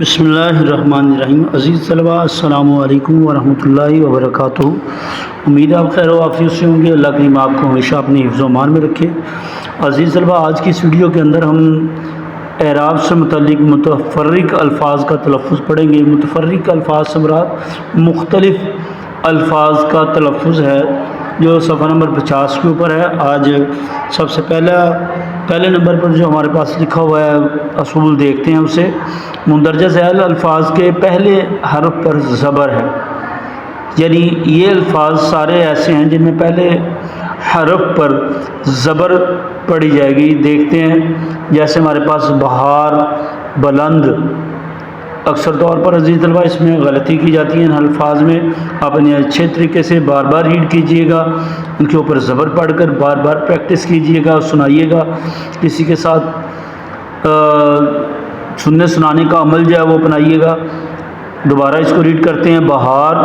بسم اللہ الرحمن الرحیم۔ عزیز طلباء، السلام علیکم ورحمۃ اللہ وبرکاتہ۔ امید آپ خیر و عافیت سے ہوں گے۔ اللہ کریم آپ کو ہمیشہ اپنی حفظ و امان میں رکھے۔ عزیز طلباء، آج کی اس ویڈیو کے اندر ہم اعراب سے متعلق متفرق الفاظ کا تلفظ پڑھیں گے۔ متفرق الفاظ سے مراد مختلف الفاظ کا تلفظ ہے، جو صفحہ نمبر 50 کے اوپر ہے۔ آج سب سے پہلے نمبر پر جو ہمارے پاس لکھا ہوا ہے اصول دیکھتے ہیں اسے۔ مندرجہ ذیل الفاظ کے پہلے حرف پر زبر ہے، یعنی یہ الفاظ سارے ایسے ہیں جن میں پہلے حرف پر زبر پڑی جائے گی۔ دیکھتے ہیں، جیسے ہمارے پاس بہار، بلند۔ اکثر طور پر عزیز طلباء اس میں غلطی کی جاتی ہے ان الفاظ میں۔ آپ انہیں اچھے طریقے سے بار بار ریڈ کیجئے گا، ان کے اوپر زبر پڑھ کر بار بار پریکٹس کیجئے گا، سنائیے گا، کسی کے ساتھ سننے سنانے کا عمل جو ہے وہ اپنائیے گا۔ دوبارہ اس کو ریڈ کرتے ہیں۔ بہار،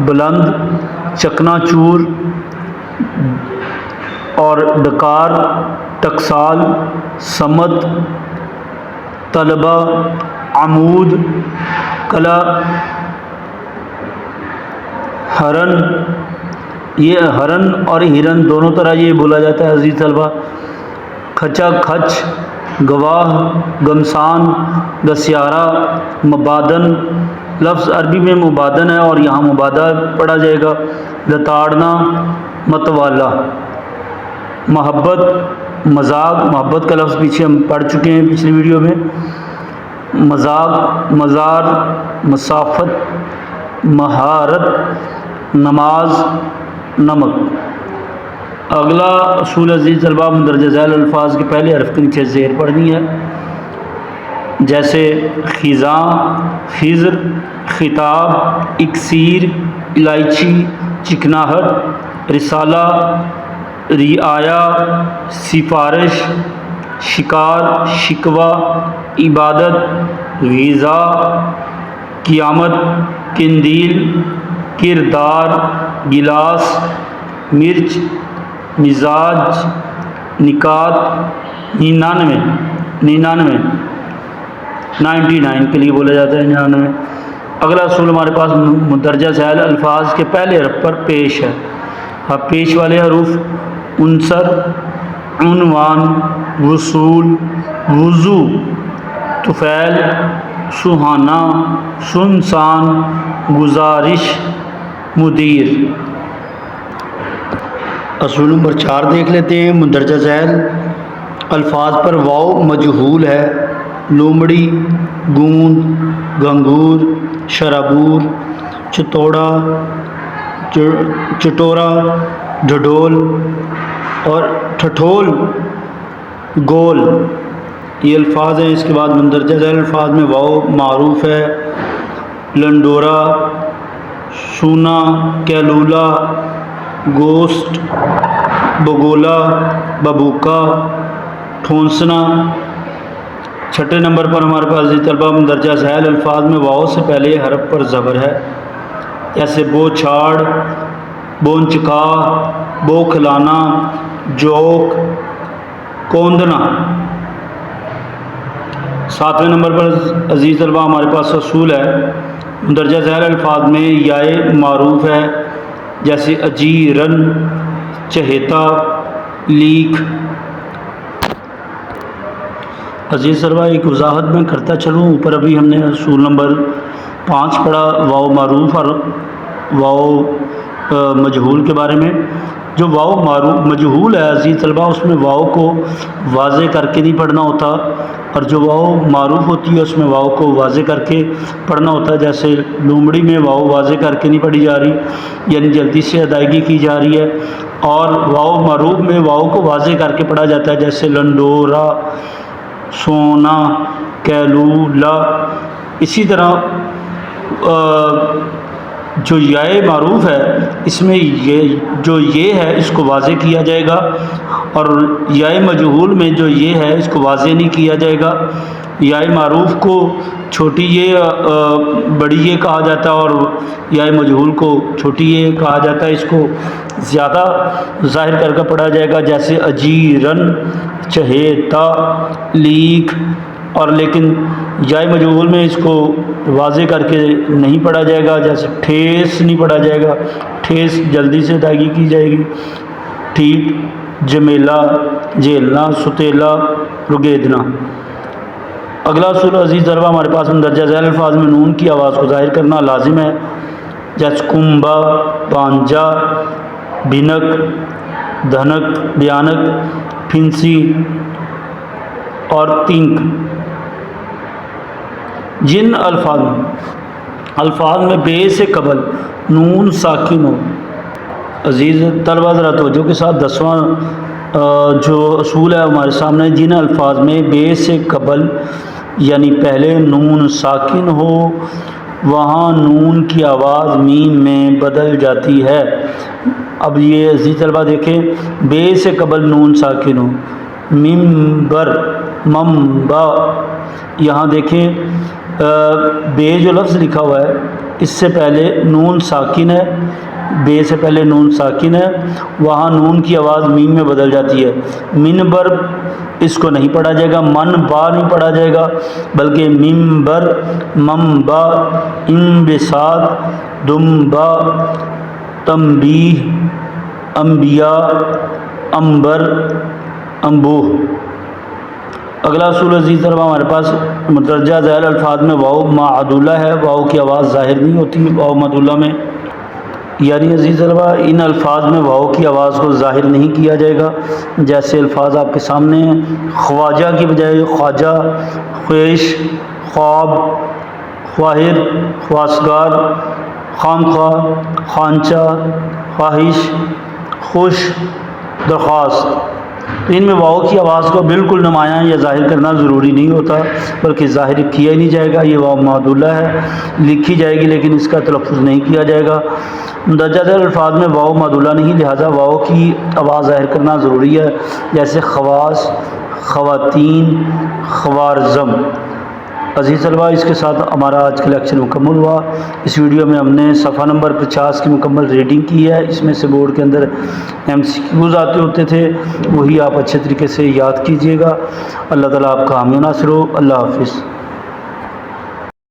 بلند، چکنا چور اور ڈکار، ٹکسال، سمت، طلبہ، عمود، کلا، ہرن۔ یہ ہرن اور ہرن دونوں طرح یہ بولا جاتا ہے عزیز طلبہ۔ کھچا کھچ، گواہ، گمسان، دسیارہ، مبادن۔ لفظ عربی میں مبادن ہے اور یہاں مبادہ پڑھا جائے گا۔ لتاڑنا، متوالا۔ محبت، مذاق۔ محبت کا لفظ پیچھے ہم پڑھ چکے ہیں پچھلی ویڈیو میں۔ مذاق، مزار، مسافت، مہارت، نماز، نمک۔ اگلا اصول عزیز طلباء، مندرجہ ذیل الفاظ کے پہلے حرف کے نیچے زیر پڑھنی ہے، جیسے خزاں، خضر، خطاب، اکسیر، الائچی، چکناہٹ، رسالہ، رعایا، سفارش، شکار، شکوہ، عبادت، غذا، قیامت، قندیل، کردار، گلاس، مرچ، مزاج، نکات، 99 کے لیے بولا جاتا ہے 99۔ اگلا اصول ہمارے پاس مندرجہ ذیل الفاظ کے پہلے حرف پر پیش ہے۔ اب پیش والے حروف عنصر، عنوان، وصول، وضو، طفیل، سہانا، سنسان، گزارش، مدیر۔ اصول نمبر 4 دیکھ لیتے ہیں۔ مندرجہ ذیل الفاظ پر واو مجہول ہے۔ لومڑی، گوند، گنگور، شرابور، چتوڑا، چٹورا، ڈھڈول اور ٹھٹھول، گول، یہ الفاظ ہیں۔ اس کے بعد مندرجہ ذیل الفاظ میں واو معروف ہے۔ لنڈورا، سونا، کیلولا، گوشت، بگولا، ببوکا، ٹھونسنا۔ چھٹے نمبر پر ہمارے پاس عزیز طلبہ مندرجہ ذیل الفاظ میں واو سے پہلے حرف پر زبر ہے، جیسے بو چھاڑ، بونچکا، بوکھلانا، جوک، کوندنا۔ 7ویں نمبر پر عزیز طلبہ ہمارے پاس اصول ہے۔ مندرجہ ذیل الفاظ میں یائے معروف ہے، جیسے اجیرن، چہیتا، لیک۔ عزیز طلبہ ایک وضاحت میں کرتا چلوں، اوپر ابھی ہم نے اصول نمبر 5 پڑھا واو معروف اور واو مجہول کے بارے میں۔ جو واو معروف مجہول ہے عزیز طلبہ، اس میں واو کو واضح کر کے نہیں پڑھنا ہوتا، اور جو واو معروف ہوتی ہے اس میں واو کو واضح کر کے پڑھنا ہوتا ہے۔ جیسے لومڑی میں واو واضح کر کے نہیں پڑھی جا رہی، یعنی جلدی سے ادائیگی کی جا رہی ہے، اور واو معروف میں واو کو واضح کر کے پڑھا جاتا ہے، جیسے لنڈورا، سونا، کیلولا۔ اسی طرح جو یائے معروف ہے اس میں یہ ہے اس کو واضح کیا جائے گا، اور یائے مجہول میں جو یہ ہے اس کو واضح نہیں کیا جائے گا۔ یائے معروف کو چھوٹی یہ بڑی یہ کہا جاتا ہے، اور یائے مجہول کو چھوٹی یہ کہا جاتا ہے۔ اس کو زیادہ ظاہر کر کے پڑھا جائے گا، جیسے اجیرن، چہیتا، لیک، اور لیکن جائے مجہول میں اس کو واضح کر کے نہیں پڑھا جائے گا، جیسے ٹھیس نہیں پڑھا جائے گا، ٹھیس جلدی سے ادائیگی کی جائے گی. ٹھیٹ، جمیلا، جھیلنا، ستیلا، رگیدنا. اگلا اصول عزیز طلبہ ہمارے پاس مندرجہ ذیل الفاظ میں نون کی آواز کو ظاہر کرنا لازم ہے، جیسے کنبا، پانجا، بھنک، دھنک، بھیانک، پھنسی اور تنک. جن الفاظ میں بے سے قبل نون ساکن ہو. عزیز طلبہ ذرا توجہ کے ساتھ 10واں جو اصول ہے ہمارے سامنے، جن الفاظ میں بے سے قبل یعنی پہلے نون ساکن ہو وہاں نون کی آواز میم میں بدل جاتی ہے. اب یہ عزیز طلبہ دیکھیں، بے سے قبل نون ساکن ہو، ممبر، ممبا. یہاں دیکھیں بے جو لفظ لکھا ہوا ہے اس سے پہلے نون ساکن ہے، بے سے پہلے نون ساکن ہے، وہاں نون کی آواز میم میں بدل جاتی ہے. منبر اس کو نہیں پڑھا جائے گا، من با نہیں پڑھا جائے گا بلکہ ممبر، ممبا. انبساط، دمبا، تنبیہ، انبیاء، انبر، انبوہ. اگلا اصول عزیز طلبہ ہمارے پاس مندرجہ ذیل الفاظ میں واو معدولہ ہے، واو کی آواز ظاہر نہیں ہوتی واو معدولہ میں، یعنی عزیز طلبہ ان الفاظ میں واو کی آواز کو ظاہر نہیں کیا جائے گا. جیسے الفاظ آپ کے سامنے ہیں، خواجہ کی بجائے خواجہ، خویش، خواب، خواہر، خواستگار، خانخواہ، خانچہ، خواہش، خوش، درخواست. تو ان میں واو کی آواز کو بالکل نمایاں یا ظاہر کرنا ضروری نہیں ہوتا بلکہ ظاہر کیا ہی نہیں جائے گا. یہ واو معدولہ ہے، لکھی جائے گی لیکن اس کا تلفظ نہیں کیا جائے گا. مندرجہ ذیل الفاظ میں واو معدولہ نہیں، لہٰذا واو کی آواز ظاہر کرنا ضروری ہے، جیسے خواص، خواتین، خوارزم. عزیز طلبہ اس کے ساتھ ہمارا آج کا لیکچر مکمل ہوا. اس ویڈیو میں ہم نے صفحہ نمبر 50 کی مکمل ریڈنگ کی ہے. اس میں سے بورڈ کے اندر MCQs آتے ہوتے تھے، وہی آپ اچھے طریقے سے یاد کیجئے گا. اللہ تعالیٰ آپ کا حامی و ناصر ہو. اللہ حافظ.